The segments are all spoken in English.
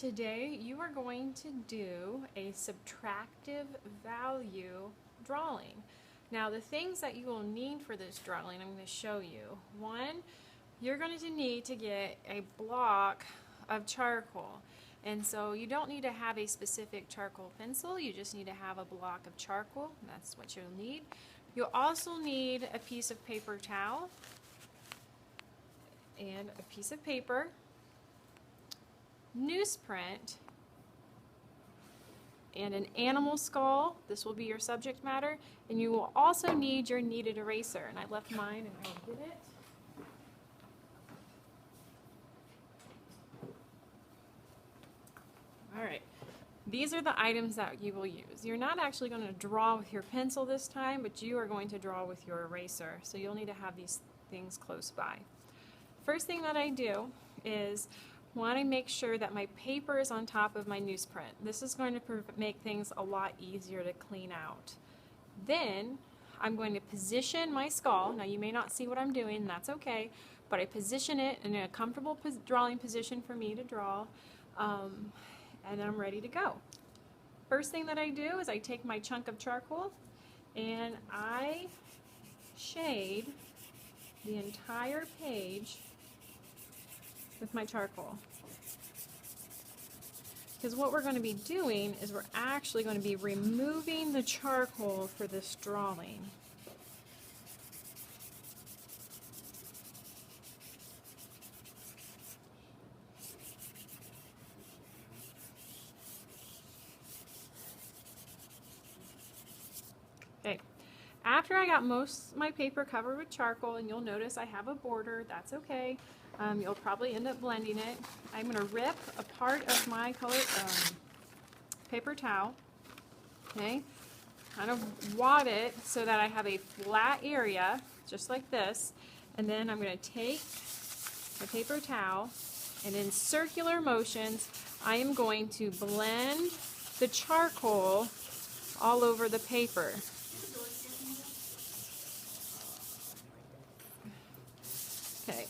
today you are going to do a subtractive value drawing. Now the things that you will need for this drawing I'm going to show you. One, you're going to need to get a block of charcoal. And so you don't need to have a specific charcoal pencil, you just need to have a block of charcoal. That's what you'll need. You'll also need a piece of paper towel and a piece of paper, newsprint, and an animal skull. This will be your subject matter. And you will also need your kneaded eraser. And I left mine and I'll get it. Alright, these are the items that you will use. You're not actually going to draw with your pencil this time, but you are going to draw with your eraser. So you'll need to have these things close by. First thing that I do is want to make sure that my paper is on top of my newsprint. This is going to make things a lot easier to clean out. Then I'm going to position my skull. Now you may not see what I'm doing, that's okay, but I position it in a comfortable drawing position for me to draw, and then I'm ready to go. First thing that I do is I take my chunk of charcoal and I shade the entire page with my charcoal. Because what we're going to be doing is we're actually going to be removing the charcoal for this drawing. Okay. After I got most of my paper covered with charcoal, and you'll notice I have a border, that's okay. You'll probably end up blending it. I'm going to rip a part of my colored paper towel, okay, kind of wad it so that I have a flat area, just like this, and then I'm going to take my paper towel, and in circular motions, I am going to blend the charcoal all over the paper. Okay.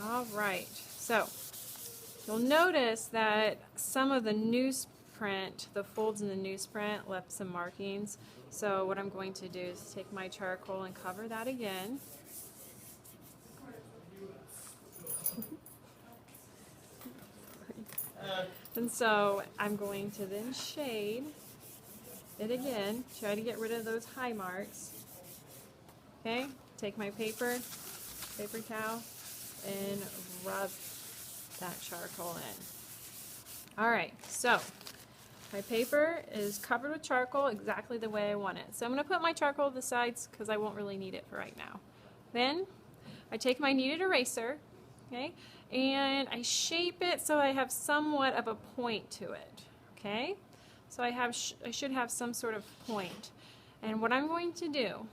All right, so you'll notice that some of the newsprint, the folds in the newsprint left some markings. So what I'm going to do is take my charcoal and cover that again. And so I'm going to then shade it again, try to get rid of those high marks. Okay, take my paper towel, and rub that charcoal in. Alright, so my paper is covered with charcoal exactly the way I want it. So I'm going to put my charcoal to the sides because I won't really need it for right now. Then I take my kneaded eraser, okay, and I shape it so I have somewhat of a point to it. Okay, so I should have some sort of point. And what I'm going to do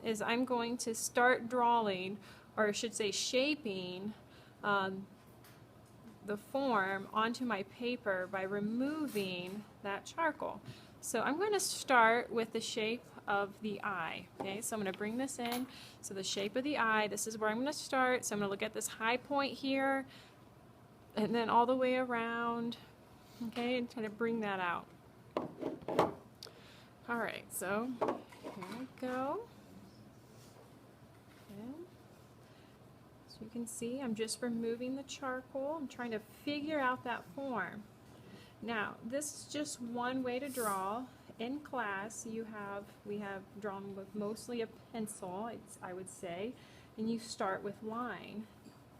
is I'm going to start drawing, or I should say shaping, the form onto my paper by removing that charcoal. So I'm going to start with the shape of the eye. Okay, so I'm going to bring this in. So the shape of the eye, this is where I'm going to start. So I'm going to look at this high point here, and then all the way around. Okay, and try to bring that out. Alright, so here we go. Okay. So you can see I'm just removing the charcoal. I'm trying to figure out that form. Now, this is just one way to draw. In class, we have drawn with mostly a pencil, I would say, and you start with line.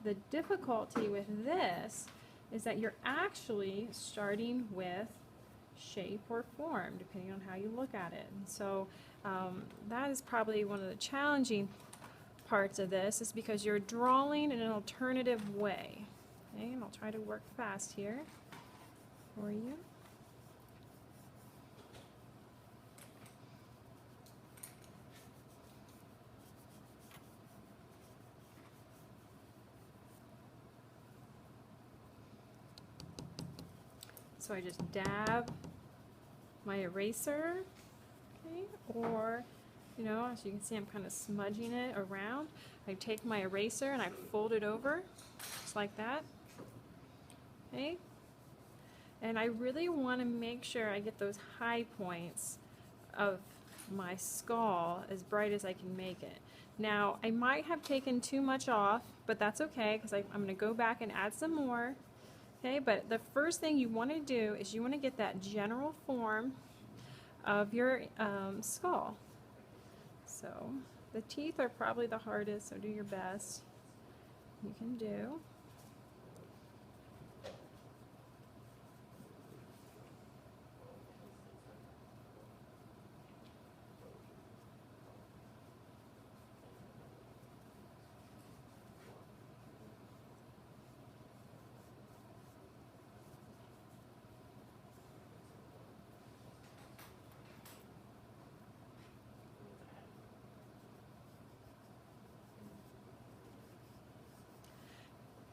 The difficulty with this is that you're actually starting with shape or form, depending on how you look at it. And so that is probably one of the challenging parts of this, is because you're drawing in an alternative way. Okay, and I'll try to work fast here for you. So I just dab my eraser, okay, or You know, as you can see, I'm kind of smudging it around. I take my eraser and I fold it over, just like that. Okay? And I really want to make sure I get those high points of my skull as bright as I can make it. Now, I might have taken too much off, but that's okay, because I'm going to go back and add some more. Okay, but the first thing you want to do is you want to get that general form of your skull. So the teeth are probably the hardest, so do your best you can do.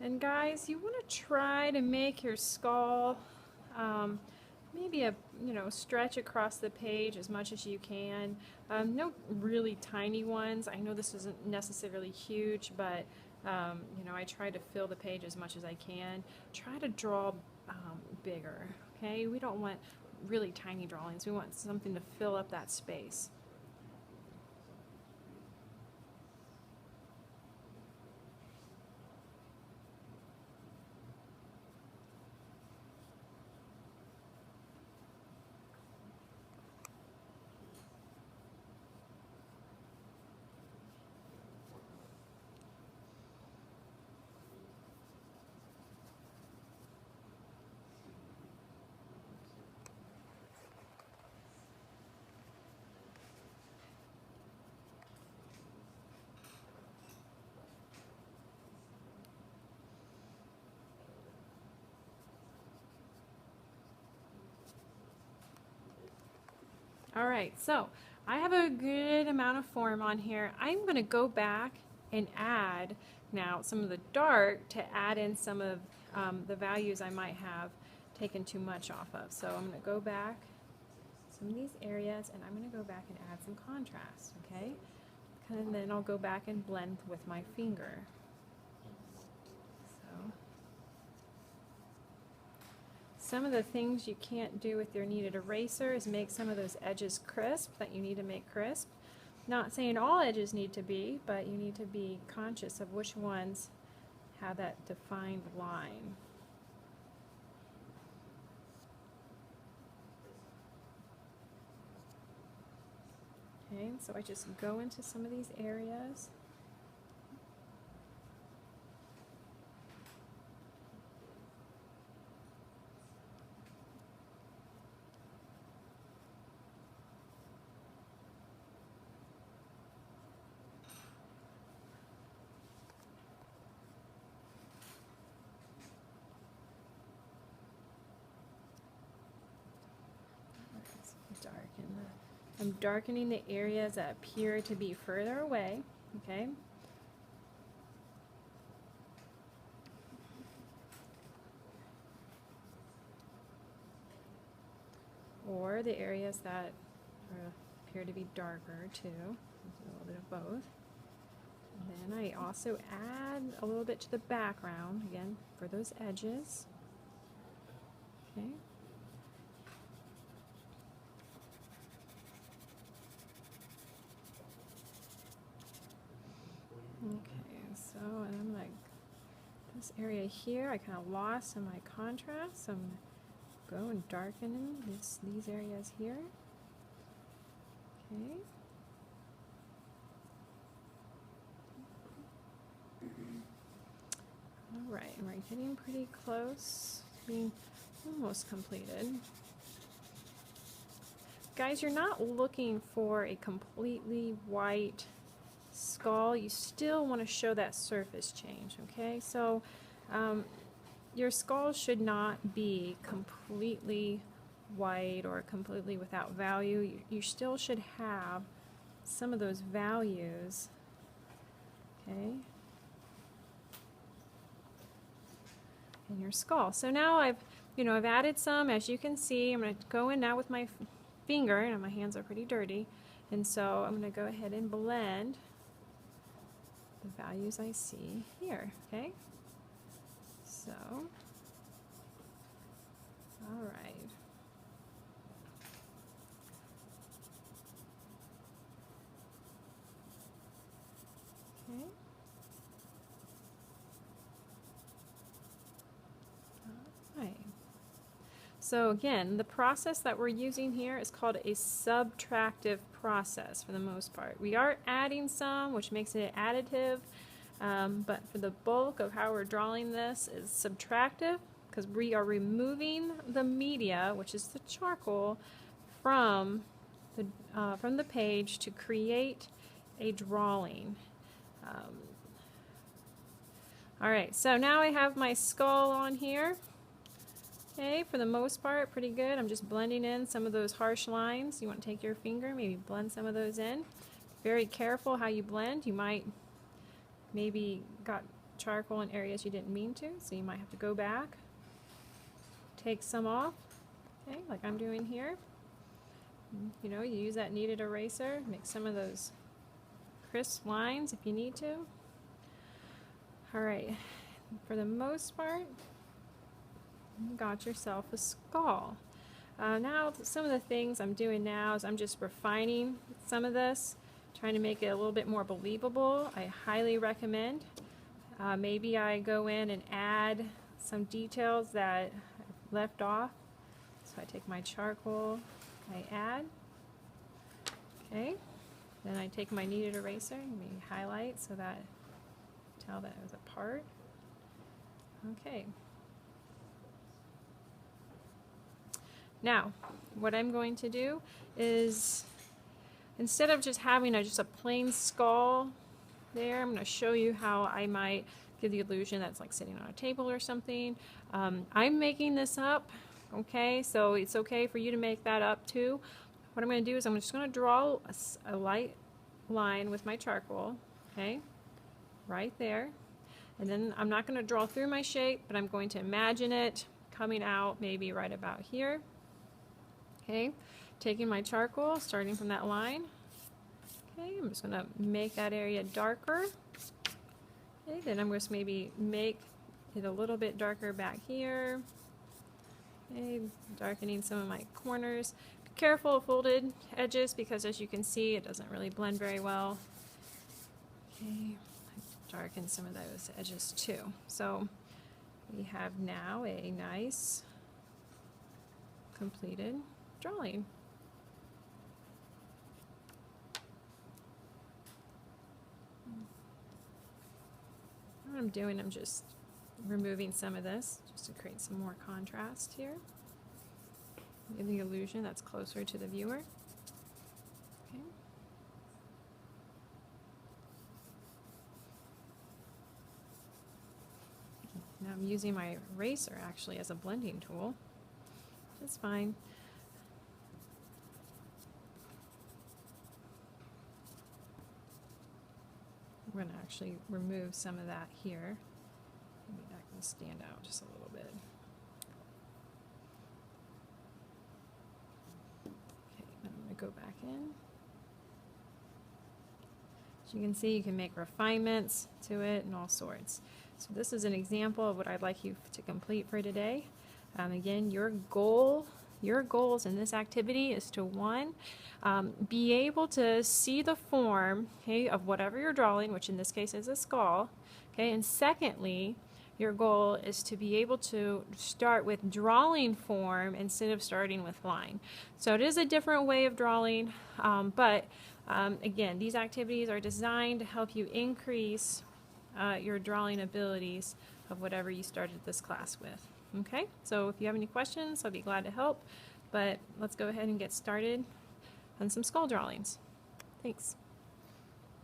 And guys, you want to try to make your skull maybe stretch across the page as much as you can. No really tiny ones. I know this isn't necessarily huge, but I try to fill the page as much as I can. Try to draw bigger. Okay, we don't want really tiny drawings. We want something to fill up that space. Alright, so I have a good amount of form on here. I'm going to go back and add now some of the dark to add in some of the values I might have taken too much off of. So I'm going to go back some of these areas and I'm going to go back and add some contrast, okay? And then I'll go back and blend with my finger. Some of the things you can't do with your kneaded eraser is make some of those edges crisp that you need to make crisp. Not saying all edges need to be, but you need to be conscious of which ones have that defined line. Okay, so I just go into some of these areas. I'm darkening the areas that appear to be further away, okay? Or the areas that appear to be darker too. A little bit of both. And then I also add a little bit to the background, again, for those edges. Okay. Okay, so and I'm like this area here, I kind of lost some of my contrast, so I'm going to go and darken these areas here. Okay. All right, and we're getting pretty close to being almost completed. Guys, you're not looking for a completely white skull. You still want to show that surface change, okay? So your skull should not be completely white or completely without value. You still should have some of those values, okay, in your skull. So now I've added some, as you can see. I'm going to go in now with my finger, and my hands are pretty dirty, And so I'm going to go ahead and blend the values I see here, okay? So, all right. Okay. All right. So again, the process that we're using here is called a subtractive process for the most part. We are adding some, which makes it additive, but for the bulk of how we're drawing this is subtractive, because we are removing the media, which is the charcoal, from the page to create a drawing. All right, so now I have my skull on here. Okay, for the most part, pretty good. I'm just blending in some of those harsh lines. You want to take your finger, maybe blend some of those in. Very careful how you blend. You might maybe got charcoal in areas you didn't mean to, so you might have to go back, take some off, okay, like I'm doing here. You know, you use that kneaded eraser, make some of those crisp lines if you need to. All right, for the most part, you got yourself a skull. Now, some of the things I'm doing now is I'm just refining some of this, trying to make it a little bit more believable. I highly recommend. Maybe I go in and add some details that I've left off. So I take my charcoal, I add. Okay, then I take my kneaded eraser and maybe highlight so that I tell that it was a part. Okay. Now, what I'm going to do is, instead of just having just a plain skull there, I'm going to show you how I might give the illusion that's like sitting on a table or something. I'm making this up, okay, so it's okay for you to make that up too. What I'm going to do is I'm just going to draw a light line with my charcoal, okay, right there. And then I'm not going to draw through my shape, but I'm going to imagine it coming out maybe right about here. Okay, taking my charcoal, starting from that line. Okay, I'm just going to make that area darker. Okay, then I'm going to maybe make it a little bit darker back here. Okay, darkening some of my corners. Be careful of folded edges because, as you can see, it doesn't really blend very well. Okay, darken some of those edges too. So we have now a nice completed drawing. What I'm doing, I'm just removing some of this just to create some more contrast here. Give the illusion that's closer to the viewer. Okay. Now I'm using my eraser actually as a blending tool. That's fine. I'm going to actually remove some of that here. Maybe that can stand out just a little bit. Okay, then I'm going to go back in. As you can see, you can make refinements to it and all sorts. So this is an example of what I'd like you to complete for today. Again, your goals in this activity is to, one, be able to see the form, okay, of whatever you're drawing, which in this case is a skull, okay, and secondly, your goal is to be able to start with drawing form instead of starting with line. So it is a different way of drawing, but again, these activities are designed to help you increase your drawing abilities of whatever you started this class with. Okay, so if you have any questions, I'll be glad to help, but let's go ahead and get started on some skull drawings. Thanks.